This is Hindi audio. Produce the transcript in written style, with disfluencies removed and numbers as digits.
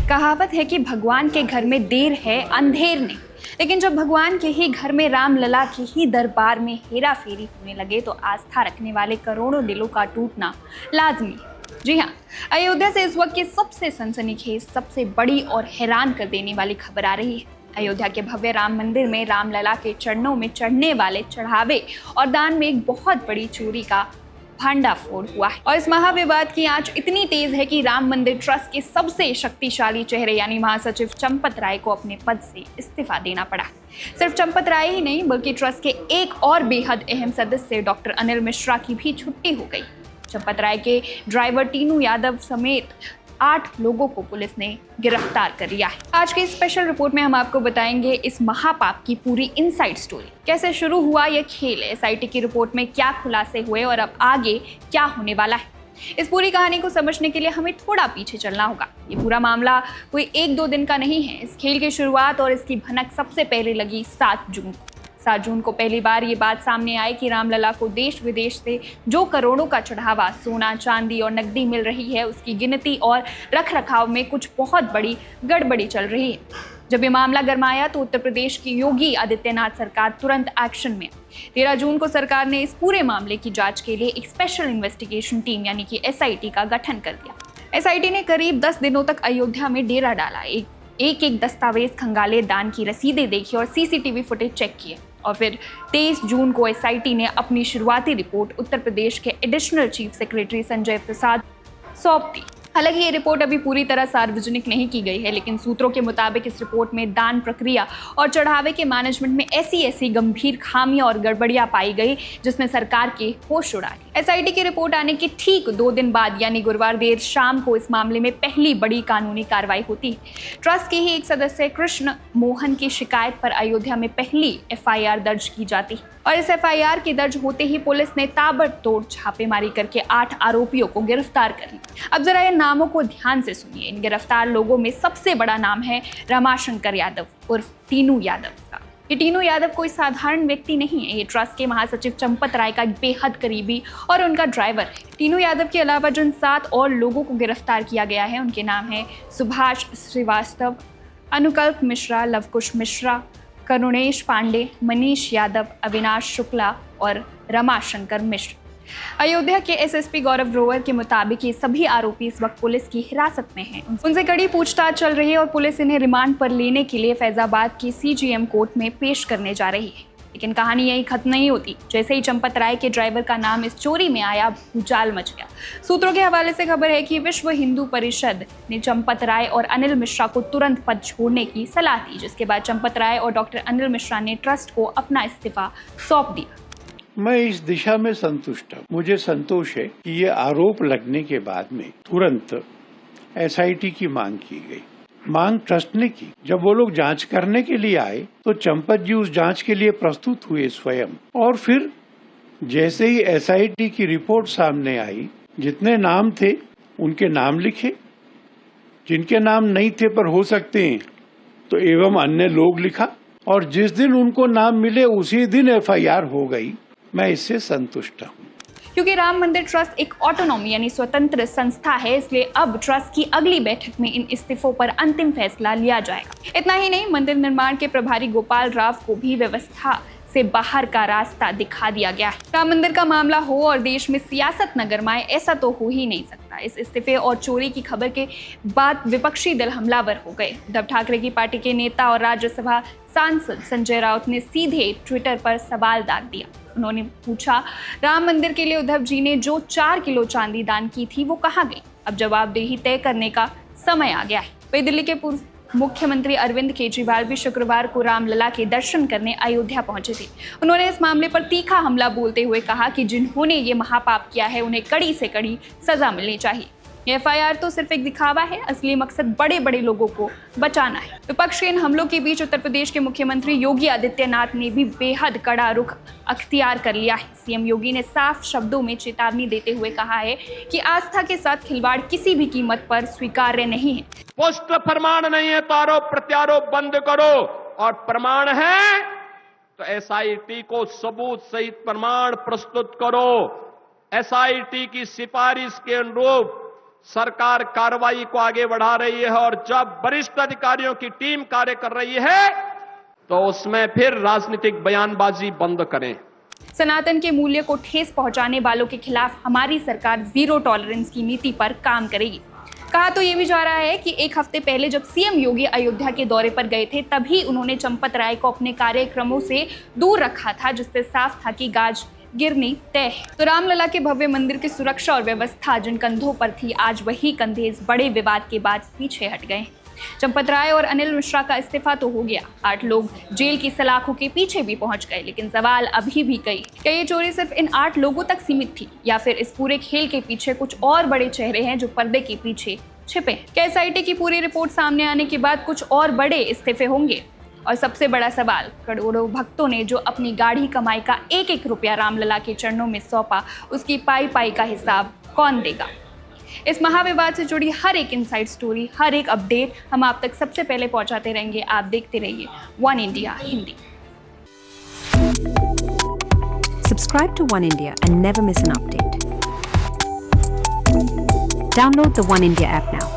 कहावत है कि भगवान के घर में देर है अंधेर नहीं, लेकिन जब भगवान के ही घर में राम लला के ही दरबार में हेरा फेरी होने लगे तो आस्था रखने वाले करोड़ों दिलों का टूटना लाजमी है। जी हाँ, अयोध्या से इस वक्त की सबसे सनसनीखेज, सबसे बड़ी और हैरान कर देने वाली खबर आ रही है। अयोध्या के भव्य राम मंदिर में राम लला के चरणों में चढ़ने वाले चढ़ावे और दान में एक बहुत बड़ी चोरी का भांडाफोड़ हुआ है। और इस महाविवाद की आंच इतनी तेज है कि राम मंदिर ट्रस्ट के सबसे शक्तिशाली चेहरे यानी महासचिव चंपत राय को अपने पद से इस्तीफा देना पड़ा। सिर्फ चंपत राय ही नहीं बल्कि ट्रस्ट के एक और बेहद अहम सदस्य डॉक्टर अनिल मिश्रा की भी छुट्टी हो गई। चंपत राय के ड्राइवर टीनू यादव समेत 8 लोगों को पुलिस ने गिरफ्तार कर लिया है। आज की स्पेशल रिपोर्ट में हम आपको बताएंगे इस महापाप की पूरी इनसाइड स्टोरी। कैसे शुरू हुआ यह खेल, एसआईटी की रिपोर्ट में क्या खुलासे हुए और अब आगे क्या होने वाला है। इस पूरी कहानी को समझने के लिए हमें थोड़ा पीछे चलना होगा। ये पूरा मामला कोई 1-2 दिन का नहीं है। इस खेल की शुरुआत और इसकी भनक सबसे पहले लगी 7 जून को। 7 जून को पहली बार ये बात सामने आई कि रामलला को देश विदेश से जो करोड़ों का चढ़ावा सोना, चांदी और नकदी मिल रही है, उसकी गिनती और रख रखाव में कुछ बहुत बड़ी गड़बड़ी चल रही है। जब ये मामला गरमाया तो उत्तर प्रदेश की योगी आदित्यनाथ सरकार तुरंत एक्शन में। 13 जून को सरकार ने इस पूरे मामले की जांच के लिए एक स्पेशल इन्वेस्टिगेशन टीम यानी कि एसआईटी का गठन कर दिया। एसआईटी ने करीब 10 दिनों तक अयोध्या में डेरा डाला, एक दस्तावेज खंगाले, दान की रसीदें देखी और सीसीटीवी फुटेज चेक किए। और फिर 23 जून को एसआईटी ने अपनी शुरुआती रिपोर्ट उत्तर प्रदेश के additional chief secretary Sanjay Prasad सौंप दी। हालांकि ये रिपोर्ट अभी पूरी तरह सार्वजनिक नहीं की गई है, लेकिन सूत्रों के मुताबिक इस रिपोर्ट में दान प्रक्रिया और चढ़ावे के मैनेजमेंट में ऐसी गंभीर खामियां और गड़बड़ियां पाई गई जिसने सरकार के होश उड़ा दिए। एसआईटी की रिपोर्ट आने के ठीक 2 दिन बाद यानी गुरुवार देर शाम को इस मामले में पहली बड़ी कानूनी कार्रवाई होती है। ट्रस्ट के ही एक सदस्य कृष्ण मोहन की शिकायत पर अयोध्या में पहली एफआईआर दर्ज की जाती है और इस एफआईआर के दर्ज होते ही पुलिस ने ताबड़तोड़ छापेमारी करके 8 आरोपियों को गिरफ्तार कर लिया। अब जरा इन नामों को ध्यान से सुनिए। इन गिरफ्तार लोगों में सबसे बड़ा नाम है रमाशंकर यादव उर्फ टीनू यादव का। ये टीनू यादव कोई साधारण व्यक्ति नहीं है। ये ट्रस्ट के महासचिव चंपत राय का एक बेहद करीबी और उनका ड्राइवर है। टीनू यादव के अलावा जिन 7 और लोगों को गिरफ्तार किया गया है उनके नाम है सुभाष श्रीवास्तव, अनुकल्प मिश्रा, लवकुश मिश्रा, करुणेश पांडे, मनीष यादव, अविनाश शुक्ला और रमाशंकर मिश्र। अयोध्या के एसएसपी गौरव ग्रोवर के मुताबिक ये सभी आरोपी इस वक्त पुलिस की हिरासत में हैं। उनसे कड़ी पूछताछ चल रही है और पुलिस इन्हें रिमांड पर लेने के लिए फैजाबाद की सीजीएम कोर्ट में पेश करने जा रही है। लेकिन कहानी यही खत्म नहीं होती। जैसे ही चंपत राय के ड्राइवर का नाम इस चोरी में आया, भूचाल मच गया। सूत्रों के हवाले से खबर है कि विश्व हिंदू परिषद ने चंपत राय और अनिल मिश्रा को तुरंत पद छोड़ने की सलाह दी, जिसके बाद चंपत राय और डॉक्टर अनिल मिश्रा ने ट्रस्ट को अपना इस्तीफा सौंप दिया। मैं इस दिशा में संतुष्ट हूँ। मुझे संतोष है कि ये आरोप लगने के बाद में तुरंत एसआईटी की मांग की गई। मांग ट्रस्ट ने की। जब वो लोग जांच करने के लिए आए तो चंपत जी उस जांच के लिए प्रस्तुत हुए स्वयं। और फिर जैसे ही एसआईटी की रिपोर्ट सामने आई, जितने नाम थे उनके नाम लिखे, जिनके नाम नहीं थे पर हो सकते हैं तो एवं अन्य लोग लिखा, और जिस दिन उनको नाम मिले उसी दिन एफआईआर हो गई। मैं इससे संतुष्ट हूँ। क्योंकि राम मंदिर ट्रस्ट एक ऑटोनॉमी यानी स्वतंत्र संस्था है, इसलिए अब ट्रस्ट की अगली बैठक में इन इस्तीफों पर अंतिम फैसला लिया जाएगा। इतना ही नहीं, मंदिर निर्माण के प्रभारी गोपाल राव को भी व्यवस्था से बाहर का रास्ता दिखा दिया गया है। राम मंदिर का मामला हो और देश में सियासत न गरमाए, ऐसा तो हो ही नहीं सकता। इस इस्तीफे और चोरी की खबर के बाद विपक्षी दल हमलावर हो गए। उद्धव ठाकरे की पार्टी के नेता और राज्यसभा सांसद संजय राउत ने सीधे ट्विटर पर सवाल दाग दिया। उन्होंने पूछा, राम मंदिर के लिए उद्धव जी ने जो 4 किलो चांदी दान की थी वो कहाँ गई? अब जवाबदेही तय करने का समय आ गया है। वही दिल्ली के पूर्व मुख्यमंत्री अरविंद केजरीवाल भी शुक्रवार को रामलला के दर्शन करने अयोध्या पहुंचे थे। उन्होंने इस मामले पर तीखा हमला बोलते हुए कहा कि जिन्होंने ये महापाप किया है उन्हें कड़ी से कड़ी सजा मिलनी चाहिए। एफआईआर तो सिर्फ एक दिखावा है, असली मकसद बड़े बड़े लोगों को बचाना है। विपक्ष के इन हमलों के बीच उत्तर प्रदेश के मुख्यमंत्री योगी आदित्यनाथ ने भी बेहद कड़ा रुख अख्तियार कर लिया है। सीएम योगी ने साफ शब्दों में चेतावनी देते हुए कहा है कि आस्था के साथ खिलवाड़ किसी भी कीमत पर स्वीकार्य नहीं है। पुष्ट प्रमाण नहीं है तो आरोप प्रत्यारोप बंद करो, और प्रमाण है तो एसआईटी को सबूत सहित प्रमाण प्रस्तुत करो। एसआईटी की सिफारिश के अनुरूप सरकार कार्रवाई को आगे बढ़ा रही है और जब वरिष्ठ अधिकारियों की टीम कार्य कर रही है तो उसमें फिर राजनीतिक बयानबाजी बंद करें। सनातन के मूल्य को ठेस पहुंचाने वालों के खिलाफ हमारी सरकार जीरो टॉलरेंस की नीति पर काम करेगी। कहा तो ये भी जा रहा है कि एक हफ्ते पहले जब सीएम योगी अयोध्या के दौरे पर गए थे तभी उन्होंने चंपत राय को अपने कार्यक्रमों से दूर रखा था, जिससे साफ था कि गाज गिरनी तय है। तो रामलला के भव्य मंदिर की सुरक्षा और व्यवस्था जिन कंधों पर थी, आज वही कंधे इस बड़े विवाद के बाद पीछे हट गए। चंपत राय और अनिल मिश्रा का इस्तीफा तो हो गया, 8 लोग जेल की सलाखों के पीछे भी पहुंच गए, लेकिन सवाल अभी भी कई क्या ये चोरी सिर्फ इन 8 लोगों तक सीमित थी या फिर इस पूरे खेल के पीछे कुछ और बड़े चेहरे हैं जो पर्दे के पीछे छिपे हैं? क्या एसआईटी की पूरी रिपोर्ट सामने आने के बाद कुछ और बड़े इस्तीफे होंगे? और सबसे बड़ा सवाल, करोड़ों भक्तों ने जो अपनी गाढ़ी कमाई का एक एक रुपया रामलला के चरणों में सौंपा, उसकी पाई पाई का हिसाब कौन देगा? इस महाविवाद से जुड़ी हर एक इनसाइड स्टोरी, हर एक अपडेट हम आप तक सबसे पहले पहुंचाते रहेंगे। आप देखते रहिए one India Hindi. Subscribe to One India and never miss an update. Download the One India app now.